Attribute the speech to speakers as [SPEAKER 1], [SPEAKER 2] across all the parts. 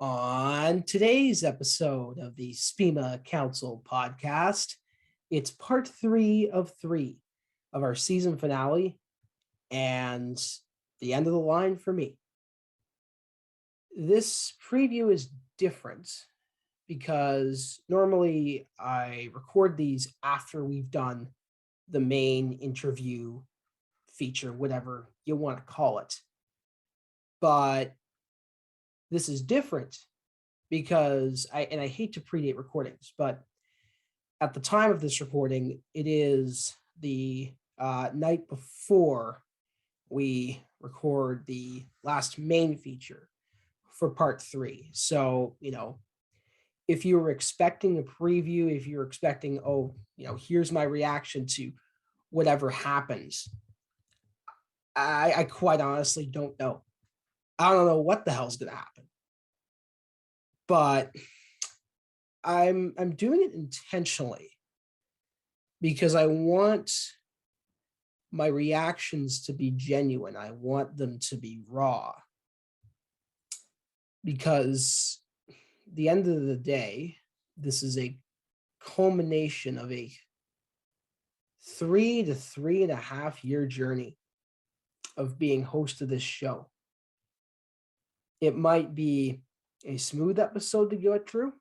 [SPEAKER 1] On today's episode of the SPMA Council Podcast, it's part 3 of our season finale and the end of the line for me. This preview is different because normally I record these after we've done the main interview feature, whatever you want to call it. But this is different because I hate to predate recordings, but at the time of this recording, it is the night before we record the last main feature for part 3. So, if you were expecting a preview, if you're expecting, here's my reaction to whatever happens, I quite honestly don't know. I don't know what the hell's going to happen. But I'm doing it intentionally because I want my reactions to be genuine. I want them to be raw. Because the end of the day, this is a culmination of a 3 to 3.5 year journey of being host of this show. It might be a smooth episode to get through.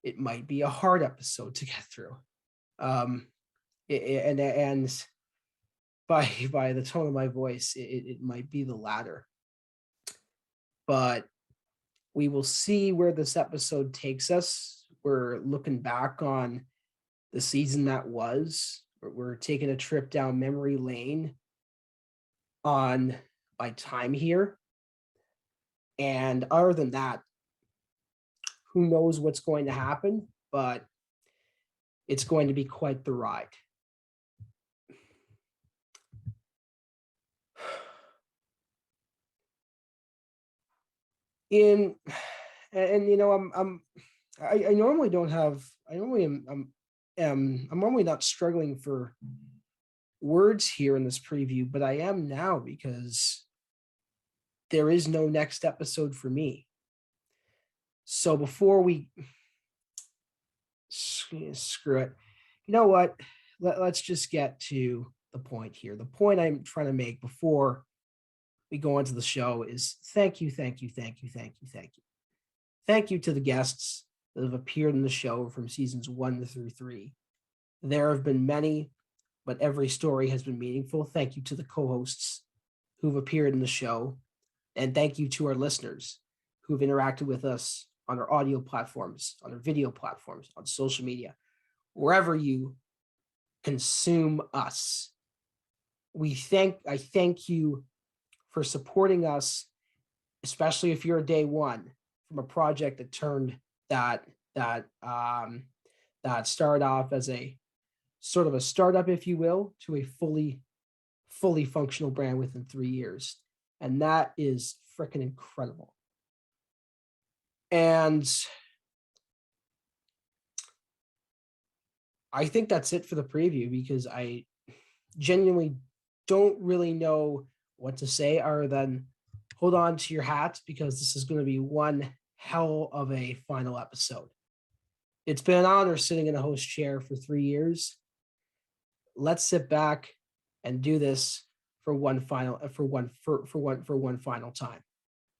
[SPEAKER 1] It might be a hard episode to get through. And by the tone of my voice, it might be the latter. But we will see where this episode takes us. We're looking back on the season that was. We're taking a trip down memory lane on my time here. And other than that, who knows what's going to happen, but it's going to be quite the ride. I normally don't have, I'm normally not struggling for words here in this preview, but I am now because there is no next episode for me. So before we screw it, you know what? Let's just get to the point here. The point I'm trying to make before we go into the show is thank you. Thank you to the guests that have appeared in the show from seasons 1 through 3. There have been many, but every story has been meaningful. Thank you to the co-hosts who've appeared in the show. And thank you to our listeners who've interacted with us on our audio platforms, on our video platforms, on social media, wherever you consume us. I thank you for supporting us, especially if you're a day one from a project that started off as a sort of a startup, if you will, to a fully functional brand within 3 years. And that is freaking incredible. And I think that's it for the preview because I genuinely don't really know what to say other than hold on to your hats because this is going to be one hell of a final episode. It's been an honor sitting in a host chair for 3 years. Let's sit back and do this for one final time.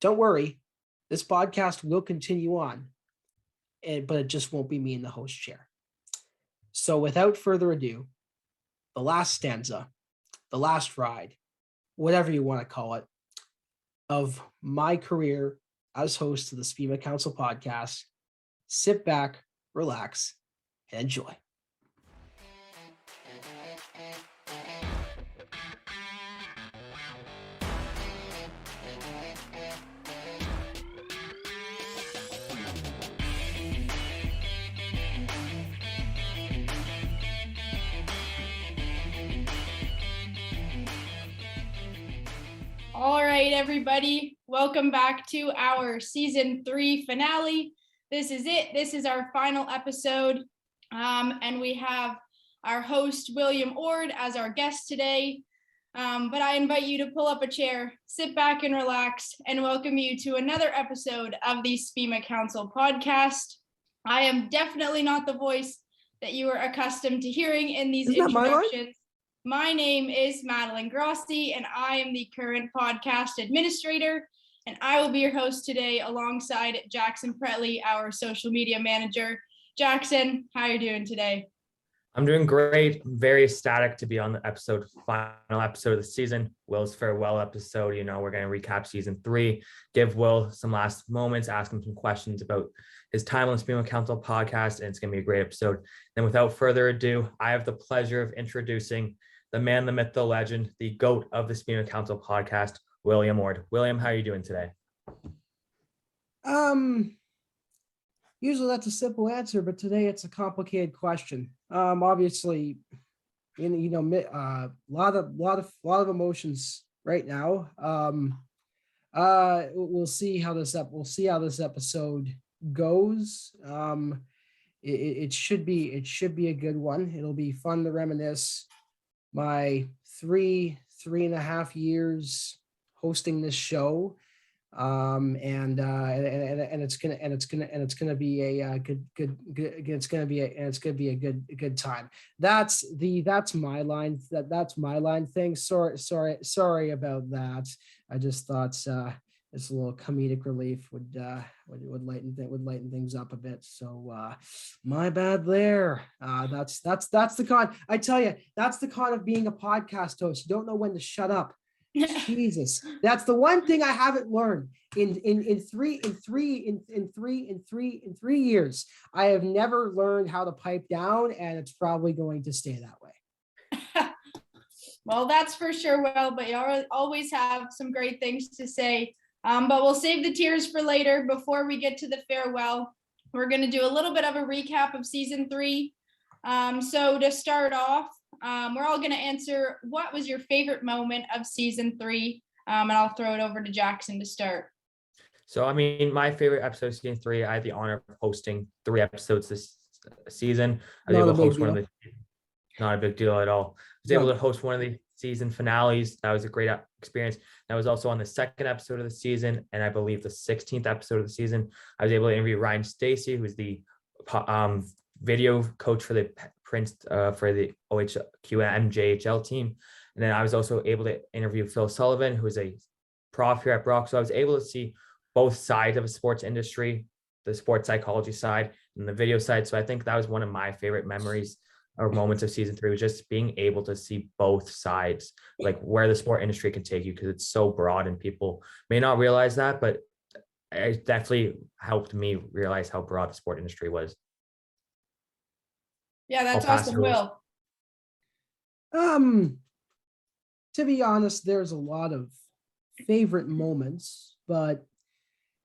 [SPEAKER 1] Don't worry, this podcast will continue on, but it just won't be me in the host chair. So without further ado, the last stanza, the last ride, whatever you want to call it, of my career as host of the SPMA Council Podcast. Sit back, relax, and enjoy.
[SPEAKER 2] All right, everybody, welcome back to our season 3 finale. This is it. This is our final episode. And we have our host, William Ord, as our guest today. But I invite you to pull up a chair, sit back and relax, and welcome you to another episode of the SPMA Council Podcast. I am definitely not the voice that you are accustomed to hearing in these introductions. My name is Madeline Grossi, and I am the current podcast administrator, and I will be your host today alongside Jackson Pretley, our social media manager. Jackson, how are you doing today?
[SPEAKER 3] I'm doing great. Very ecstatic to be on the final episode of the season. Will's farewell episode. We're going to recap season 3, give Will some last moments, ask him some questions about his time on the SPMA Council podcast, and it's going to be a great episode. And without further ado, I have the pleasure of introducing the man, the myth, the legend, the GOAT of the SPMA Council podcast, William Ward. William, how are you doing today?
[SPEAKER 1] Usually that's a simple answer, but today it's a complicated question. Obviously, a lot of emotions right now. We'll see how this episode goes. It should be a good one. It'll be fun to reminisce my 3.5 years hosting this show. And it's gonna be a good time. That's my line. That's my line thing. Sorry about that. I just thought this little comedic relief would lighten things up a bit. So my bad there. That's the con. I tell you, that's the con of being a podcast host. You don't know when to shut up. Jesus, that's the one thing I haven't learned in 3 years. I have never learned how to pipe down, and it's probably going to stay that way.
[SPEAKER 2] Well, that's for sure. But you always have some great things to say. But we'll save the tears for later. Before we get to the farewell, we're going to do a little bit of a recap of season 3. So to start off, we're all going to answer what was your favorite moment of season 3, and I'll throw it over to Jackson to start.
[SPEAKER 3] So, my favorite episode of season 3, I had the honor of hosting 3 episodes this season. I was able to host one of the, not a big deal at all. I was able to host one of the season finales. That was a great experience. I was also on the 2nd episode of the season, and I believe the 16th episode of the season. I was able to interview Ryan Stacy, who's the video coach for the Prince for the OHQ MJHL team. And then I was also able to interview Phil Sullivan, who is a prof here at Brock. So I was able to see both sides of a sports industry, the sports psychology side and the video side. So I think that was one of my favorite memories or moments of season 3, was just being able to see both sides, like where the sport industry can take you, because it's so broad and people may not realize that, but it definitely helped me realize how broad the sport industry was.
[SPEAKER 2] Yeah, that's awesome, Will.
[SPEAKER 1] To be honest, there's a lot of favorite moments, but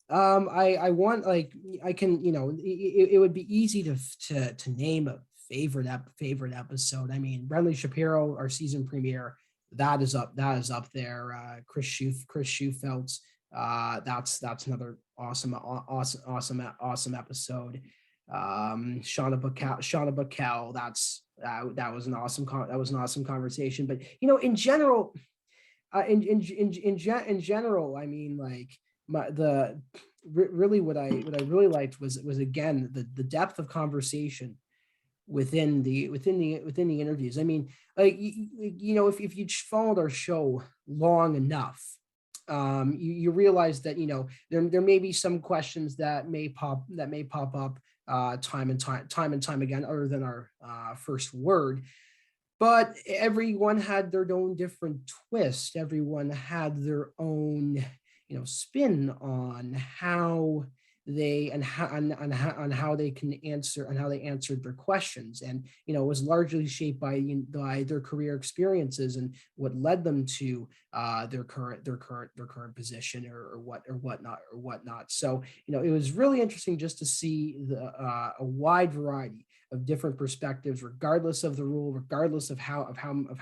[SPEAKER 1] I want, like, I can, it would be easy to name a favorite episode. Brentley Shapiro, our season premiere, that is up there. Chris Schufeld's, that's another awesome episode. Shauna Bacall, that was an awesome conversation. But in general, really what I really liked was again the depth of conversation within the interviews. If you followed our show long enough, you realize that there may be some questions that may pop up time and time again, other than our first word, but everyone had their own different twist. Everyone had their own spin on how they on how they can answer and how they answered their questions, and it was largely shaped by their career experiences and what led them to their current position or whatnot. So it was really interesting just to see a wide variety of different perspectives, regardless of the rule, regardless of how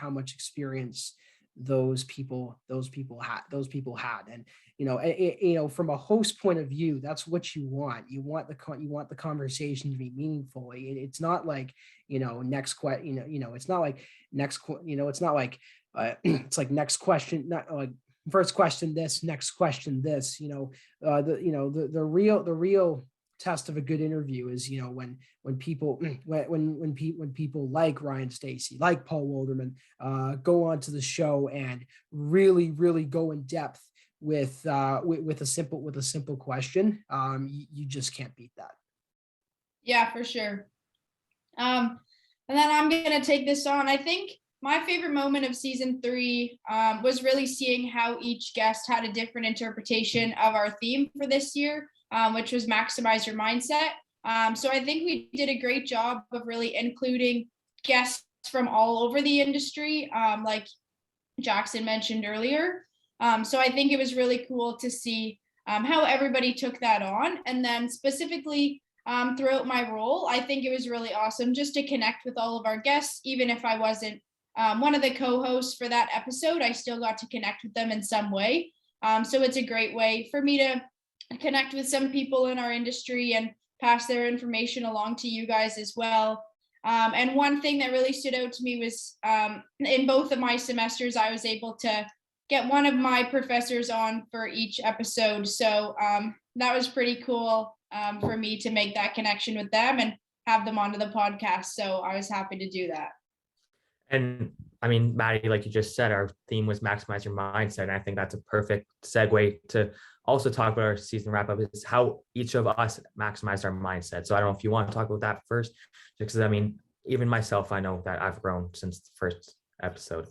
[SPEAKER 1] much experience those people had. And from a host point of view, that's what you want. You want the conversation to be meaningful. It's not like it's not like it's like next question, not like first question this, next question this. The real test of a good interview is, when people when people like Ryan Stacy, like Paul Wilderman, go onto the show and really go in depth with a simple question. You just can't beat that.
[SPEAKER 2] Yeah, for sure. And then I'm gonna take this on. I think my favorite moment of season 3 was really seeing how each guest had a different interpretation of our theme for this year, which was maximize your mindset. So I think we did a great job of really including guests from all over the industry, like Jackson mentioned earlier. So I think it was really cool to see how everybody took that on. And then specifically throughout my role, I think it was really awesome just to connect with all of our guests. Even if I wasn't one of the co-hosts for that episode, I still got to connect with them in some way. So it's a great way for me to connect with some people in our industry and pass their information along to you guys as well. And one thing that really stood out to me was in both of my semesters, I was able to get one of my professors on for each episode. So that was pretty cool for me to make that connection with them and have them onto the podcast. So I was happy to do that.
[SPEAKER 3] And I mean, Maddy, like you just said, our theme was maximize your mindset. And I think that's a perfect segue to also talk about our season wrap up, is how each of us maximized our mindset. So I don't know if you want to talk about that first, because I mean, even myself, I know that I've grown since the first episode.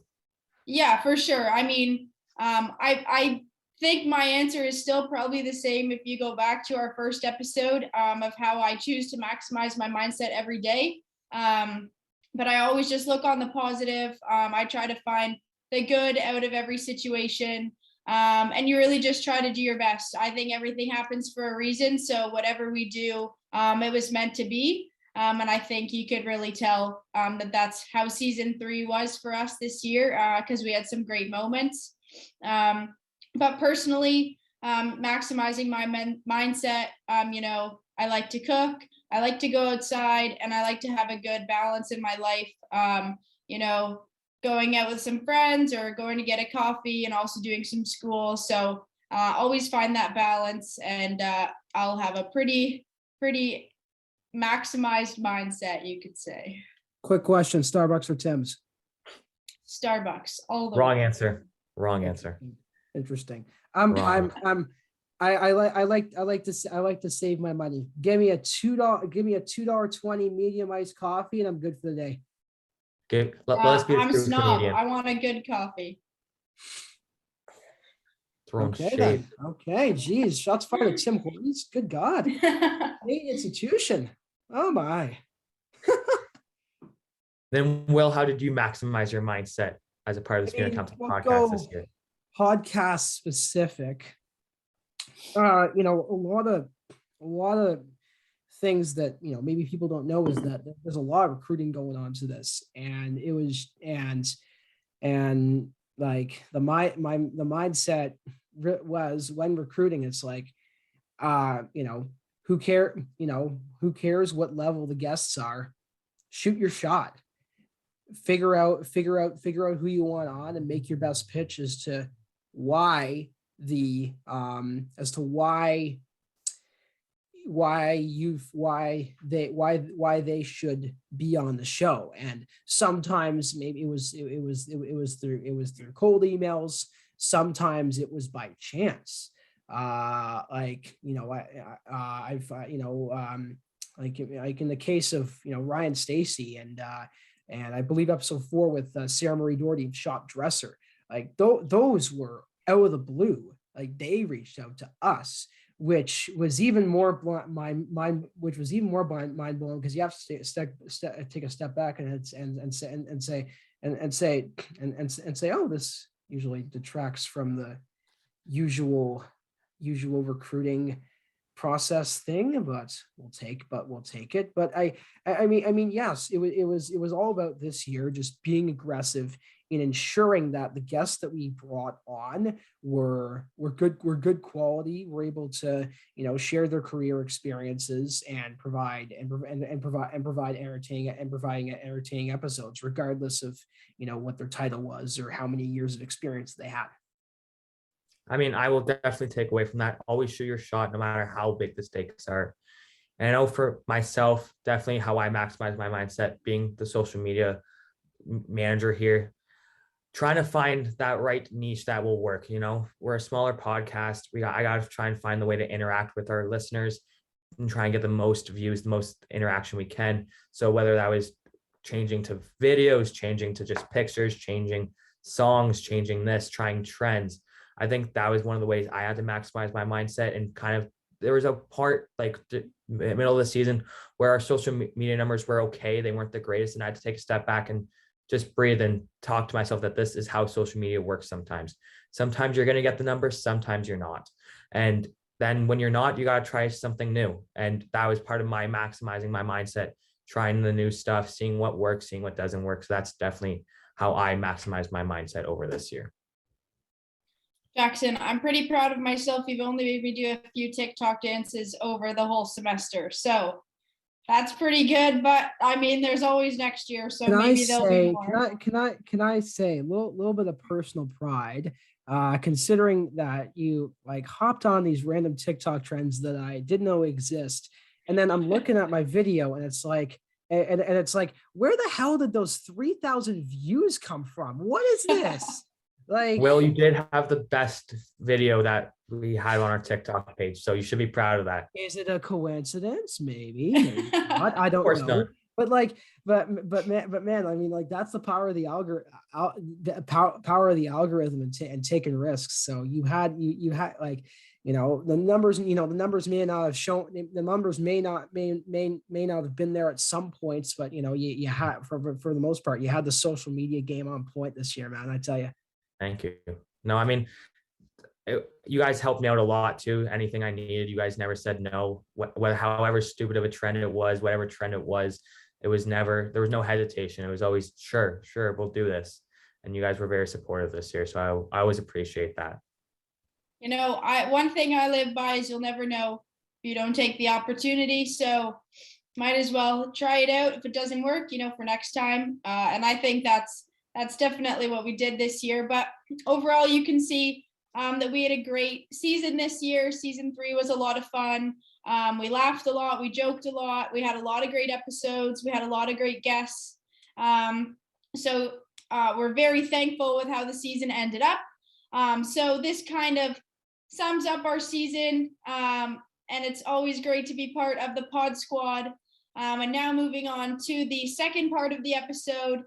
[SPEAKER 2] Yeah, for sure. I mean, I think my answer is still probably the same if you go back to our first episode of how I choose to maximize my mindset every day. But I always just look on the positive. I try to find the good out of every situation. And you really just try to do your best. I think everything happens for a reason. So whatever we do, it was meant to be. And I think you could really tell that that's how season 3 was for us this year, because we had some great moments. But personally, maximizing my mindset, I like to cook, I like to go outside, and I like to have a good balance in my life. Going out with some friends or going to get a coffee and also doing some school. So always find that balance, and I'll have a pretty maximized mindset, you could say.
[SPEAKER 1] Quick question: Starbucks or Tim's?
[SPEAKER 2] Starbucks. All the
[SPEAKER 3] Wrong
[SPEAKER 2] way.
[SPEAKER 3] answer. Wrong answer.
[SPEAKER 1] Interesting.
[SPEAKER 3] Wrong.
[SPEAKER 1] I like to save my money. Give me a $2.20 medium iced coffee, and I'm good for the day.
[SPEAKER 3] Okay, let's be
[SPEAKER 2] I'm
[SPEAKER 3] true
[SPEAKER 2] snob.
[SPEAKER 3] Canadian.
[SPEAKER 2] I want a good coffee.
[SPEAKER 3] Throwing
[SPEAKER 1] Okay,
[SPEAKER 3] shade.
[SPEAKER 1] then. Okay, geez, shots fired at Tim Hortons. Good God, Canadian institution. Oh my.
[SPEAKER 3] Then, Will, how did you maximize your mindset as a part of the SPMA Council podcast this year?
[SPEAKER 1] Podcast specific. A lot of things that maybe people don't know is that there's a lot of recruiting going on to this, and it was and like the mindset was when recruiting, it's like who cares what level the guests are, shoot your shot, figure out who you want on, and make your best pitch as to why they should be on the show. And sometimes maybe it was through cold emails, sometimes it was by chance. Like in the case of Ryan Stacy and I believe episode 4 with Sarah Marie Doherty of Shop Dresser, like those were out of the blue. Like they reached out to us, which was even more mind blowing, because you have to take a step back and say, oh, this usually detracts from the usual recruiting process thing, but we'll take it. But I mean, yes, it was all about this year, just being aggressive in ensuring that the guests that we brought on were good quality, were able to, share their career experiences and provide entertaining episodes, regardless of, what their title was or how many years of experience they had.
[SPEAKER 3] I mean, I will definitely take away from that. Always shoot your shot, no matter how big the stakes are. And I know for myself, definitely how I maximize my mindset, being the social media manager here, trying to find that right niche that will work. We're a smaller podcast. I got to try and find the way to interact with our listeners and try and get the most views, the most interaction we can. So whether that was changing to videos, changing to just pictures, changing songs, changing this, trying trends, I think that was one of the ways I had to maximize my mindset. And kind of, there was a part like the middle of the season where our social media numbers were okay. They weren't the greatest. And I had to take a step back and just breathe and talk to myself that this is how social media works sometimes. Sometimes you're going to get the numbers, sometimes you're not. And then when you're not, you got to try something new. And that was part of my maximizing my mindset, trying the new stuff, seeing what works, seeing what doesn't work. So that's definitely how I maximize my mindset over this year.
[SPEAKER 2] Jackson, I'm pretty proud of myself. You've only made me do a few TikTok dances over the whole semester. So that's pretty good, but I mean, there's always next year, so maybe there'll be more.
[SPEAKER 1] Can I say a little bit of personal pride, considering that you like hopped on these random TikTok trends that I didn't know exist, and then I'm looking at my video, and it's like, and it's like, where the hell did those 3,000 views come from? What is this? Like,
[SPEAKER 3] Will, you did have the best video that we had on our TikTok page, so you should be proud of that.
[SPEAKER 1] Is it a coincidence? Maybe not. I don't know.
[SPEAKER 3] Not.
[SPEAKER 1] But man, I mean, like, that's the power of the algorithm and taking risks. So you had like, the numbers may not have shown, the numbers may not have been there at some points, but you had, for the most part, you had the social media game on point this year, man. I tell you.
[SPEAKER 3] Thank you. No, I mean, you guys helped me out a lot too. Anything I needed, you guys never said no. However stupid of a trend it was, whatever trend it was never, there was no hesitation. It was always, sure, we'll do this. And you guys were very supportive this year. So I always appreciate that.
[SPEAKER 2] One thing I live by is you'll never know if you don't take the opportunity. So might as well try it out. If it doesn't work, for next time. And I think that's definitely what we did this year. But overall, you can see that we had a great season this year. Season 3 was a lot of fun. We laughed a lot. We joked a lot. We had a lot of great episodes. We had a lot of great guests. So we're very thankful with how the season ended up. So this kind of sums up our season. And it's always great to be part of the PodSquad. And now moving on to the second part of the episode.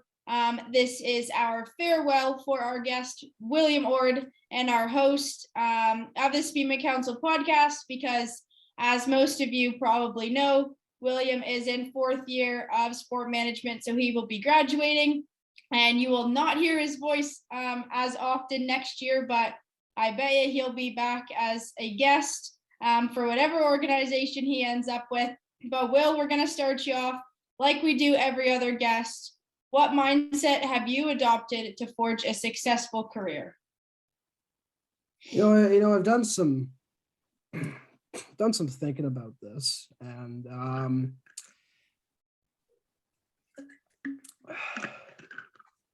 [SPEAKER 2] This is our farewell for our guest, William Ord, and our host of the SPMA Council Podcast, because as most of you probably know, William is in 4th year of sport management, so he will be graduating, and you will not hear his voice as often next year, but I bet you he'll be back as a guest for whatever organization he ends up with. But Will, we're going to start you off like we do every other guest. What mindset have you adopted to forge a successful career?
[SPEAKER 1] I've done some thinking about this, and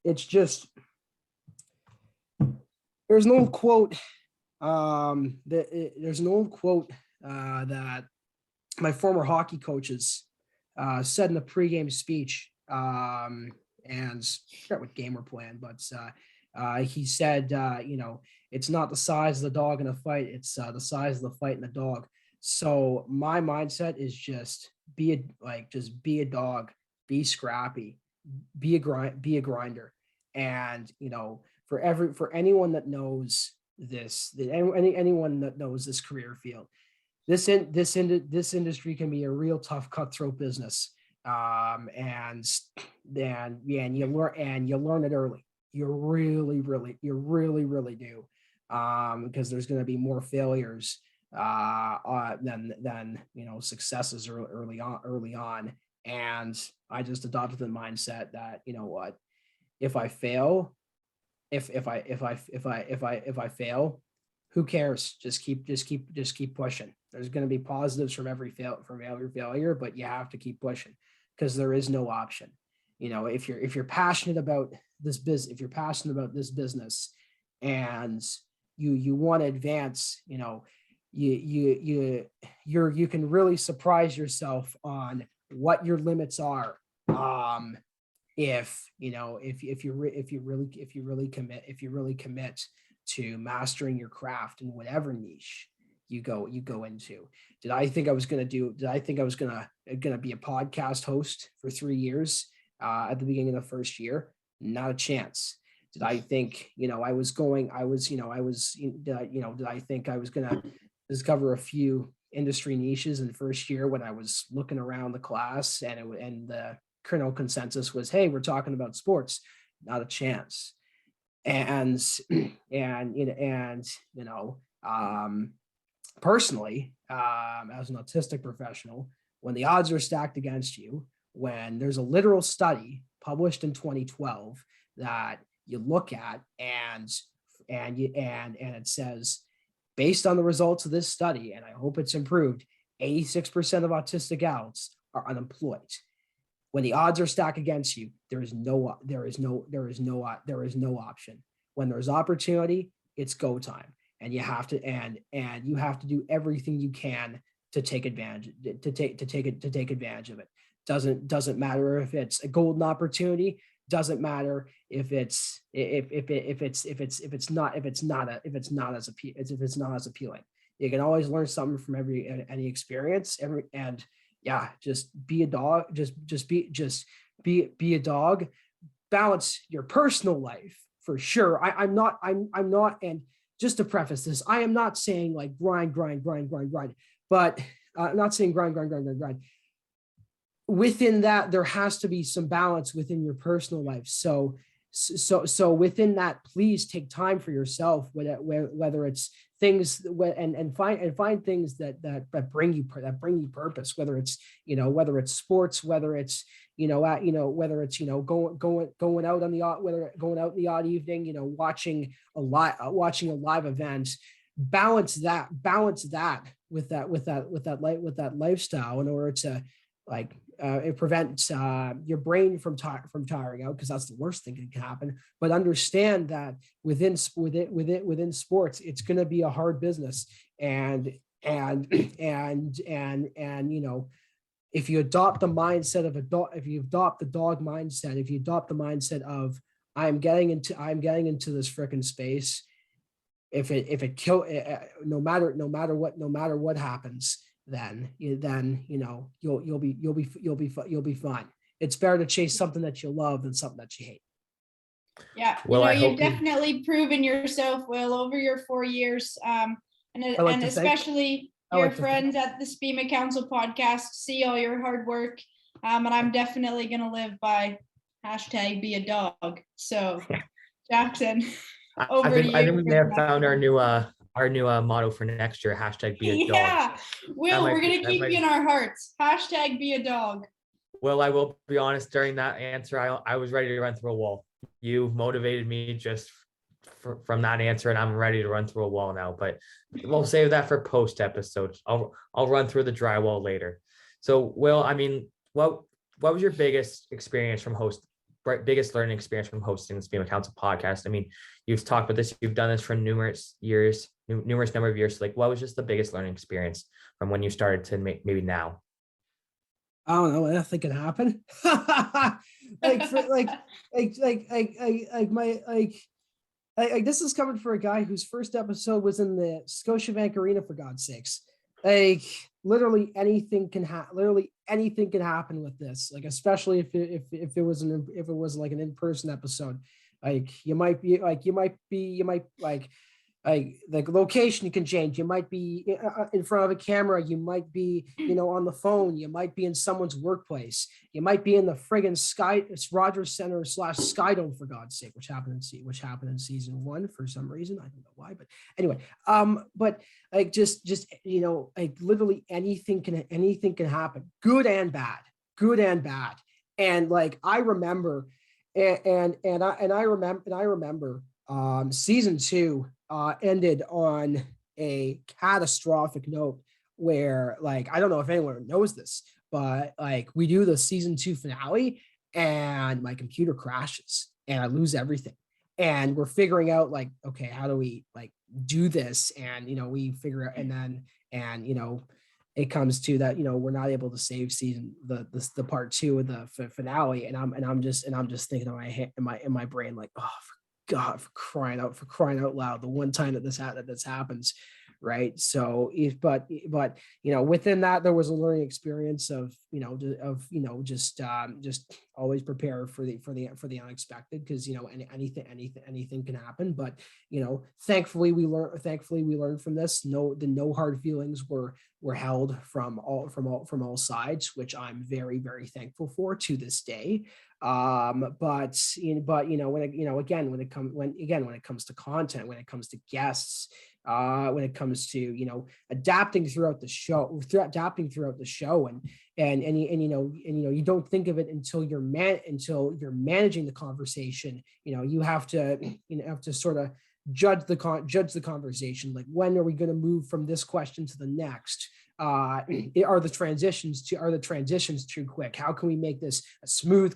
[SPEAKER 1] it's just, there's an old quote that my former hockey coaches said in a pregame speech. And I forget what game we're playing, but he said, it's not the size of the dog in a fight, it's the size of the fight in the dog. So my mindset is just be a dog, be scrappy, be a grinder. And, for anyone that knows this, anyone that knows this career field, this industry can be a real tough cutthroat business. And then you learn it early. You really do, because there's going to be more failures than successes early on. And I just adopted the mindset that, if I fail, if I fail, who cares? Just keep pushing. There's going to be positives from every failure, but you have to keep pushing because there is no option. If you're passionate about this business, and you want to advance, you can really surprise yourself on what your limits are. If you really commit to mastering your craft in whatever niche you go into. Did I think I was going to be a podcast host for 3 years at the beginning of the first year? Not a chance. Did I think, did I think I was going to discover a few industry niches in the first year when I was looking around the class and the kernel consensus was, hey, we're talking about sports? Not a chance. Personally, as an autistic professional, when the odds are stacked against you, when there's a literal study published in 2012 that you look at and it says, based on the results of this study, and I hope it's improved, 86% of autistic adults are unemployed. When the odds are stacked against you, there is no option. When there's opportunity, it's go time, and you have to do everything you can to take advantage of it. Doesn't matter if it's a golden opportunity. Doesn't matter if it's not as appealing. You can always learn something from any experience. Just be a dog. Just be a dog. Balance your personal life for sure. I'm not. And just to preface this, I am not saying like grind. But I'm not saying grind. Within that, there has to be some balance within your personal life. So within that, please take time for yourself, whether it's things and find things that bring you purpose, whether it's sports, whether it's going out on the odd evening, watching a live event. Balance that with that lifestyle in order to it prevents your brain from tiring out, because that's the worst thing that can happen. But understand that within sports, it's going to be a hard business, and if you adopt the mindset of if you adopt the dog mindset, if you adopt the mindset of I'm getting into this freaking space, if it kill no matter what happens, then you'll be fine. It's better to chase something that you love than something that you hate.
[SPEAKER 2] Yeah, well, you've definitely proven yourself, Will, over your 4 years, and especially your friends at the SPMA Council Podcast see all your hard work, and I'm definitely gonna live by # be a dog. So, Jackson, over to you.
[SPEAKER 3] I think we may have found our new motto for next year, # be a dog.
[SPEAKER 2] Yeah, Will, we're going to keep you in our hearts. # be a dog.
[SPEAKER 3] Well, I will be honest, during that answer, I was ready to run through a wall. You motivated me just from that answer, and I'm ready to run through a wall now, but we'll save that for post episodes. I'll run through the drywall later. So, Will, I mean, what was your biggest learning experience from hosting the SPMA Council Podcast? I mean, you've talked about this, you've done this for numerous number of years. Like, what was just the biggest learning experience from when you started to maybe now?
[SPEAKER 1] I don't know. Nothing can happen. This is coming for a guy whose first episode was in the Scotiabank Arena, for God's sakes. Literally anything can happen. Literally anything can happen with this. Especially if it was like an in-person episode. You might the location can change. You might be in front of a camera. You might be, on the phone. You might be in someone's workplace. You might be in the friggin' Rogers Center / Skydome, for God's sake, which happened in season 1 for some reason. I don't know why, but anyway. Literally anything can happen, good and bad. And I remember, I remember season 2 ended on a catastrophic note where, like, I don't know if anyone knows this, but like we do the season 2 finale and my computer crashes and I lose everything. And we're figuring out like, okay, how do we like do this? And we figure out, and it comes to that, we're not able to save the part 2 of the finale. And I'm just thinking in my brain, like, oh, for God, for crying out loud, the one time that this happens. Right. So within that, there was a learning experience of just always prepare for the unexpected, because anything can happen. But thankfully we learned from this. No hard feelings were held from all sides, which I'm very, very thankful for to this day. But when it comes to content, when it comes to guests, when it comes to adapting throughout the show, and you don't think of it until you're managing the conversation. You have to sort of judge the conversation, like, when are we going to move from this question to the next? Are the transitions too quick? How can we make this a smooth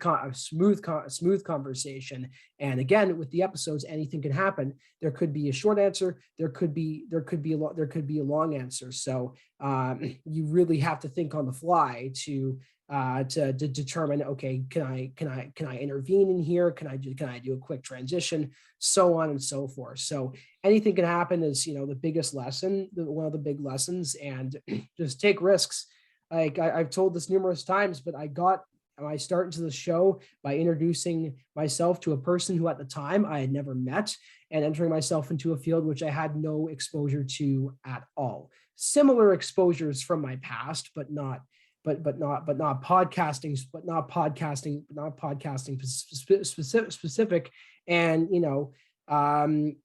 [SPEAKER 1] conversation? And again, with the episodes, anything can happen. There could be a short answer. There could be a long answer. So you really have to think on the fly to determine, okay, can I intervene in here? Can I do a quick transition? So on and so forth. So anything can happen is, the biggest lesson, one of the big lessons, and just take risks. Like I've told this numerous times, but I got my start into the show by introducing myself to a person who at the time I had never met, and entering myself into a field which I had no exposure to at all. Similar exposures from my past, but not podcasting specific. And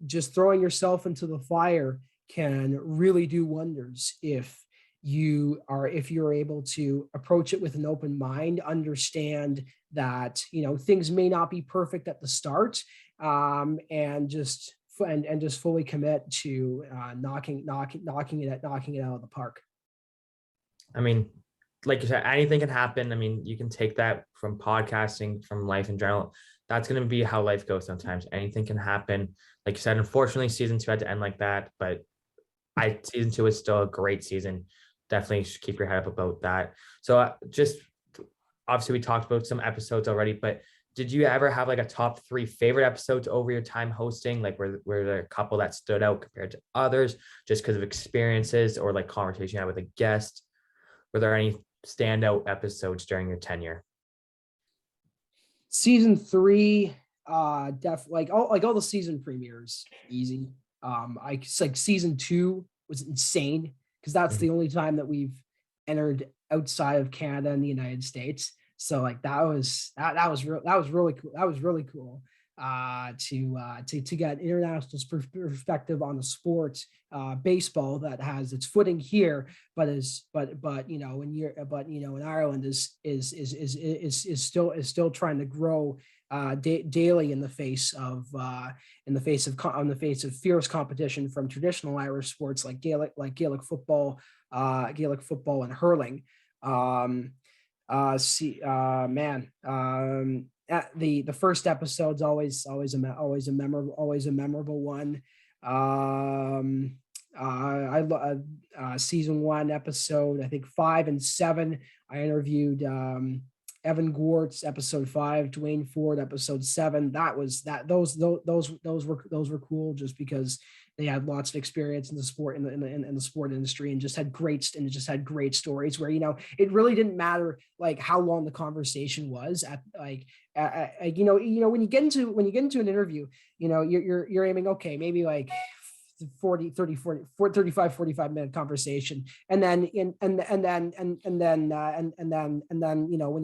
[SPEAKER 1] just throwing yourself into the fire can really do wonders if you're able to approach it with an open mind, understand that things may not be perfect at the start, and just fully commit to knocking it out of the park.
[SPEAKER 3] I mean, like you said, anything can happen. I mean, you can take that from podcasting, from life in general. That's going to be how life goes sometimes. Anything can happen. Like you said, unfortunately, season 2 had to end like that, but season 2 is still a great season. Definitely should keep your head up about that. So just obviously we talked about some episodes already, but did you ever have like a top 3 favorite episodes over your time hosting? Like were there a couple that stood out compared to others just because of experiences or like conversation you had with a guest? Were there any standout episodes during your tenure?
[SPEAKER 1] Season 3, definitely like all the season premieres, easy. Like season 2 was insane because that's the only time that we've entered outside of Canada and the United States. So like that was really cool. That was really cool to get international perspective on the sport, baseball that has its footing here, but in Ireland is still trying to grow daily in the face of fierce competition from traditional Irish sports like Gaelic football and hurling. The first episode's always a memorable one. I love season 1 episode, I think 5 and 7. I interviewed Evan Gwartz, episode 5, Dwayne Ford, episode 7. Those were cool just because they had lots of experience in the sport in the sport industry and just had great stories where it really didn't matter like how long the conversation was when you get into an interview, you're aiming, okay, maybe like 35 minute conversation, and then when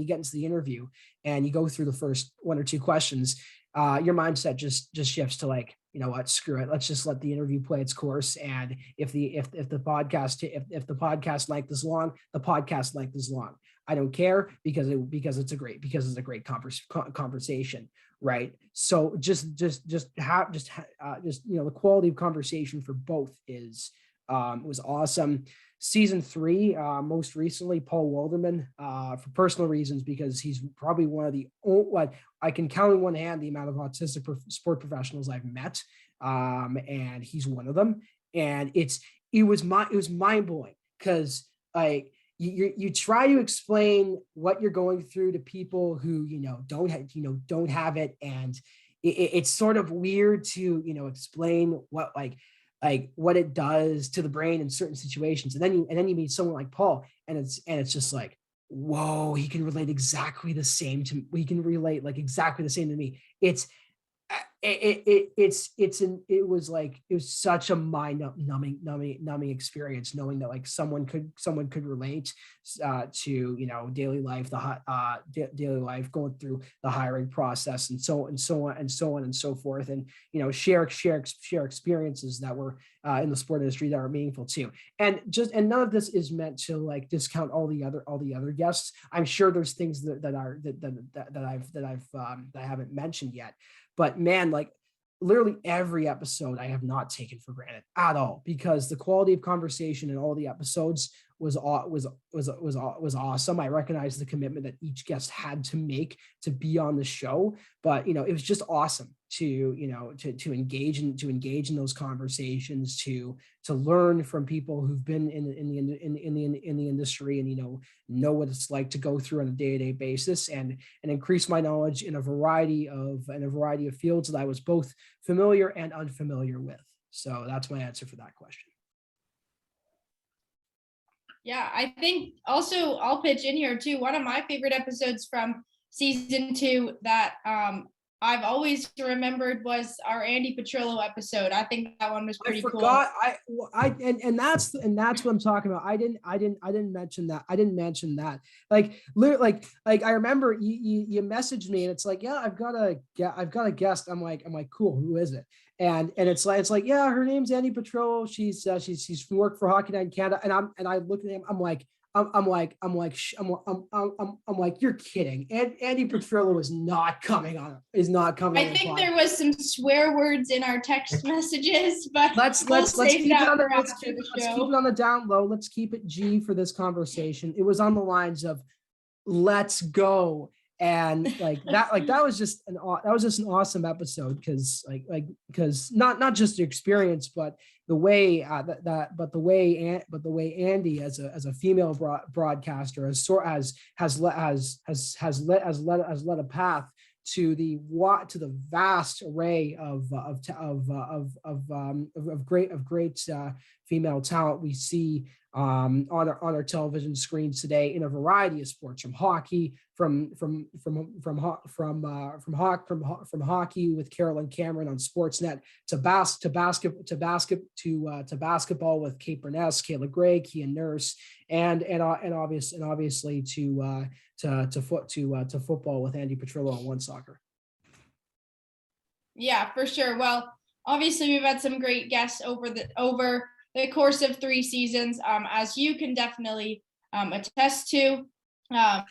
[SPEAKER 1] you get into the interview and you go through the first 1 or 2 questions, your mindset just shifts to like, you know what, screw it. Let's just let the interview play its course. And if the podcast length is long, the podcast length is long. I don't care because it's a great conversation, right? So just the quality of conversation for both was awesome. Season 3, most recently, Paul Wilderman, for personal reasons, because he's probably one of the I can count in one hand the amount of autistic sport professionals I've met, and he's one of them. And it was mind blowing, because you try to explain what you're going through to people who don't have it, and it's sort of weird to explain what what it does to the brain in certain situations, and then you meet someone like Paul, and it's just like, whoa, he can relate exactly the same to me. He can relate exactly the same to me. It was such a numbing experience, knowing that someone could relate to daily life, daily life, going through the hiring process, and so on and so forth, and share experiences that were in the sport industry that are meaningful too. And none of this is meant to discount all the other guests. I'm sure there's things that I haven't mentioned yet. But man, literally every episode I have not taken for granted at all, because the quality of conversation in all the episodes was awesome. I recognize the commitment that each guest had to make to be on the show, but it was just awesome to engage in those conversations, to learn from people who've been in the industry, and know what it's like to go through on a day-to-day basis, and increase my knowledge in a variety of fields that I was both familiar and unfamiliar with. So that's my answer for that question.
[SPEAKER 2] Yeah, I think also I'll pitch in here too. One of my favorite episodes from season 2 that I've always remembered was our Andy Petrillo episode. I think that one was pretty cool.
[SPEAKER 1] And that's what I'm talking about. I didn't mention that. I remember you messaged me, and it's like, yeah, I've got a guest. I'm like, cool. Who is it? And it's like, yeah, her name's Andy Petrillo. She's worked for Hockey Night in Canada. And I look at him. I'm like, you're kidding. And Andy Petrillo is not coming on.
[SPEAKER 2] I think there was some swear words in our text messages, but
[SPEAKER 1] let's keep it on the down low. Let's keep it G for this conversation. It was on the lines of, let's go. And that was just an awesome episode, because not just the experience, but the way Andy as a female broadcaster has led a path to the vast array of great female talent we see on our television screens today, in a variety of sports, from hockey, from hockey with Carolyn Cameron on Sportsnet, to basketball with Kate Burness, Kayla Gray, Kian Nurse, and obviously to football with Andy Petrillo on One Soccer.
[SPEAKER 2] Yeah, for sure. Well, obviously we've had some great guests over the course of 3 seasons, as you can definitely attest to. But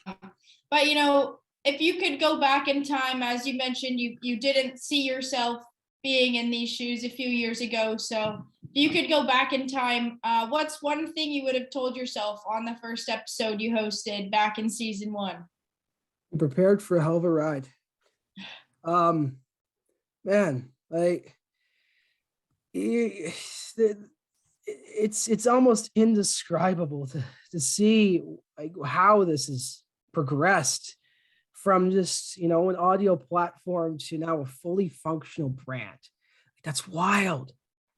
[SPEAKER 2] if you could go back in time, as you mentioned, you didn't see yourself being in these shoes a few years ago. So if you could go back in time, what's one thing you would have told yourself on the first episode you hosted back in season 1?
[SPEAKER 1] I'm prepared for a hell of a ride. Man, it's almost indescribable to see how this has progressed from just an audio platform to now a fully functional brand. That's wild.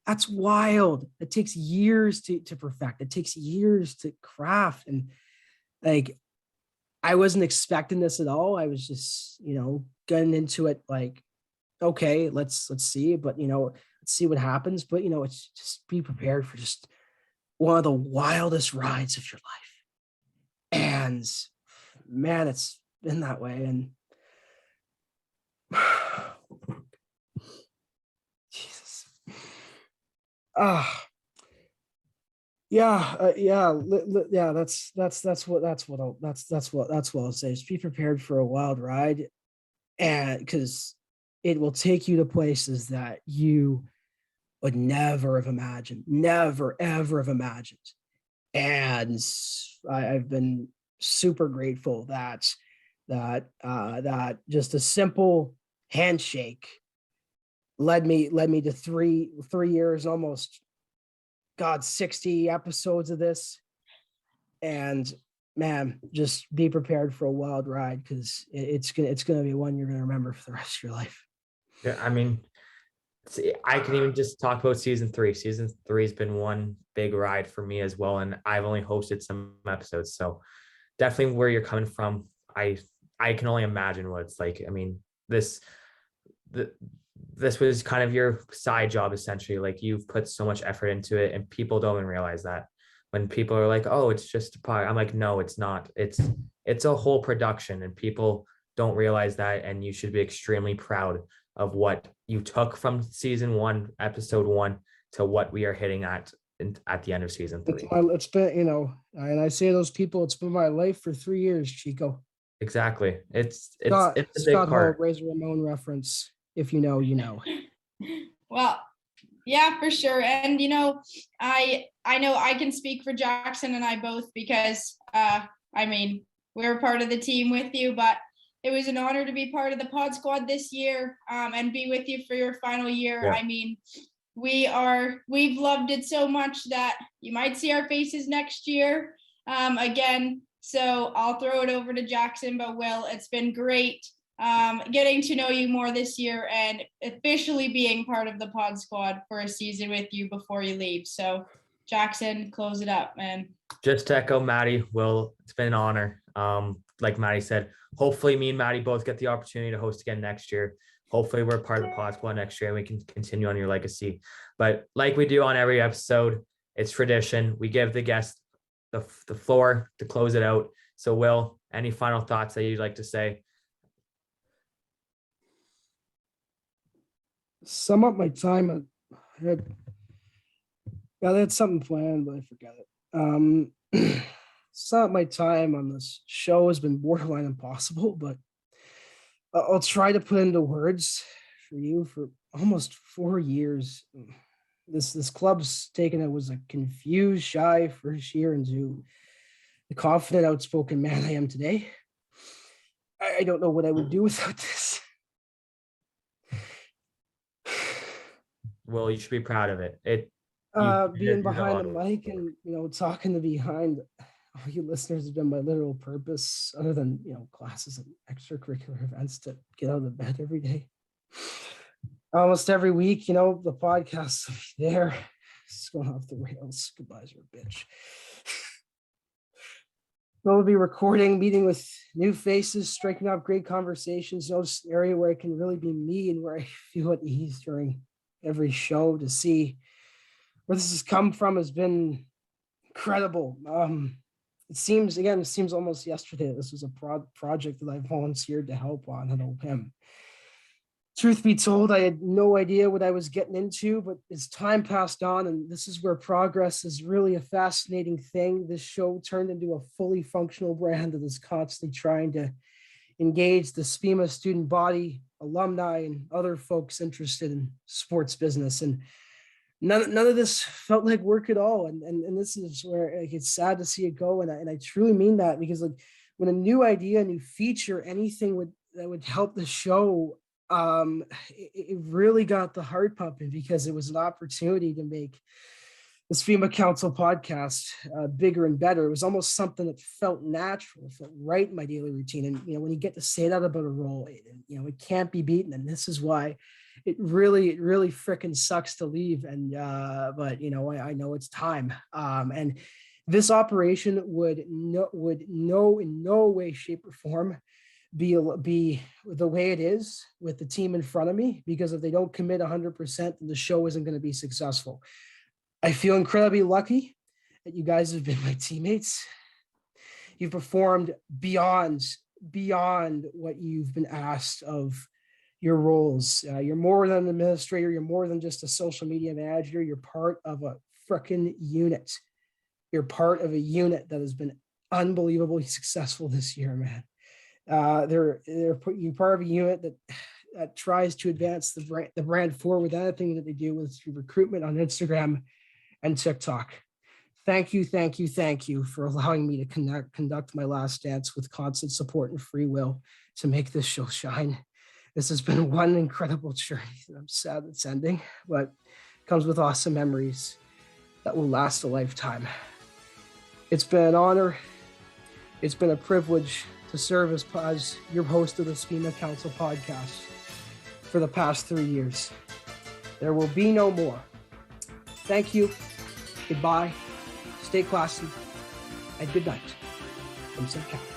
[SPEAKER 1] It takes years to perfect. It takes years to craft, and I wasn't expecting this at all. I was just getting into it okay, let's see, but let's see what happens. But it's just be prepared for just one of the wildest rides of your life. And man, it's been that way. And Jesus. Yeah. That's what I'll say. Just be prepared for a wild ride, and because it will take you to places that you would never have imagined, never ever have imagined. And I've been super grateful that just a simple handshake led me to 3 years, almost, God, 60 episodes of this. And man, just be prepared for a wild ride, because it's gonna be one you're gonna remember for the rest of your life.
[SPEAKER 3] Yeah, I mean, see, I can even just talk about season 3. Season 3 has been one big ride for me as well, and I've only hosted some episodes, so definitely where you're coming from, I can only imagine what it's like. I mean, this was kind of your side job essentially. Like, you've put so much effort into it, and people don't even realize that. When people are like, "Oh, it's just a pod," I'm like, "No, it's not. It's a whole production," and people don't realize that. And you should be extremely proud of what you took from season 1, episode 1, to what we are hitting at the end of season 3.
[SPEAKER 1] It's been, and I say those people, it's been my life for 3 years, Chico.
[SPEAKER 3] Exactly. It's
[SPEAKER 1] Scott,
[SPEAKER 3] a big
[SPEAKER 1] Scott Hall,
[SPEAKER 3] part.
[SPEAKER 1] Razor Ramon reference. If you know, you know.
[SPEAKER 2] Well, yeah, for sure. And I know I can speak for Jackson and I both, because I mean, we're part of the team with you, but it was an honor to be part of the PodSquad this year, and be with you for your final year.
[SPEAKER 3] Yeah.
[SPEAKER 2] I mean, we've loved it so much that you might see our faces next year again. So I'll throw it over to Jackson, but Will, it's been great getting to know you more this year and officially being part of the PodSquad for a season with you before you leave. So Jackson, close it up, man.
[SPEAKER 3] Just to echo Maddy, Will, it's been an honor. Like Maddy said, hopefully me and Maddy both get the opportunity to host again next year. Hopefully we're part of the PodSquad next year and we can continue on your legacy. But like we do on every episode, it's tradition. We give the guest the floor to close it out. So Will, any final thoughts that you'd like to say?
[SPEAKER 1] Sum up my time. I had something planned, but I forgot it. Sum up my time on this show has been borderline impossible, but I'll try to put into words for you. For almost 4 years, this club's taken it was a confused, shy first year into the confident, outspoken man I am today. I don't know what I would do without this.
[SPEAKER 3] Well, you should be proud of it.
[SPEAKER 1] Being behind the mic and talking to behind all you listeners has been my literal purpose, other than classes and extracurricular events, to get out of bed every day. Almost every week, the podcast will be there. It's going off the rails. Goodbyes, you're a bitch. We'll be recording, meeting with new faces, striking up great conversations. Just an area where I can really be me and where I feel at ease during every show. To see where this has come from has been incredible. It seems almost yesterday this was a project that I volunteered to help on at OPM. Truth be told, I had no idea what I was getting into, but as time passed on, and this is where progress is really a fascinating thing, this show turned into a fully functional brand that is constantly trying to engage the SPMA student body, alumni, and other folks interested in sports business. And none of this felt like work at all. And this is where it's sad to see it go. And I truly mean that, because when a new idea, a new feature, anything that would help the show, it really got the heart pumping, because it was an opportunity to make the SPMA Council podcast bigger and better. It was almost something that felt natural, felt right in my daily routine. And when you get to say that about a role, it can't be beaten. And this is why it really freaking sucks to leave. And but I know it's time. And this operation would in no way, shape, or form be the way it is with the team in front of me, because if they don't commit 100%, then the show isn't going to be successful. I feel incredibly lucky that you guys have been my teammates. You've performed beyond what you've been asked of your roles. You're more than an administrator. You're more than just a social media manager. You're part of a freaking unit. You're part of a unit that has been unbelievably successful this year, man. You're part of a unit that tries to advance the brand forward with anything that they do with recruitment on Instagram and TikTok. Thank you for allowing me to conduct my last dance with constant support and free will to make this show shine. This has been one incredible journey that I'm sad it's ending, but comes with awesome memories that will last a lifetime. It's been an honor. It's been a privilege to serve as your host of the SPMA Council Podcast for the past 3 years. There will be no more. Thank you. Goodbye. Stay classy. And good night. Themselves.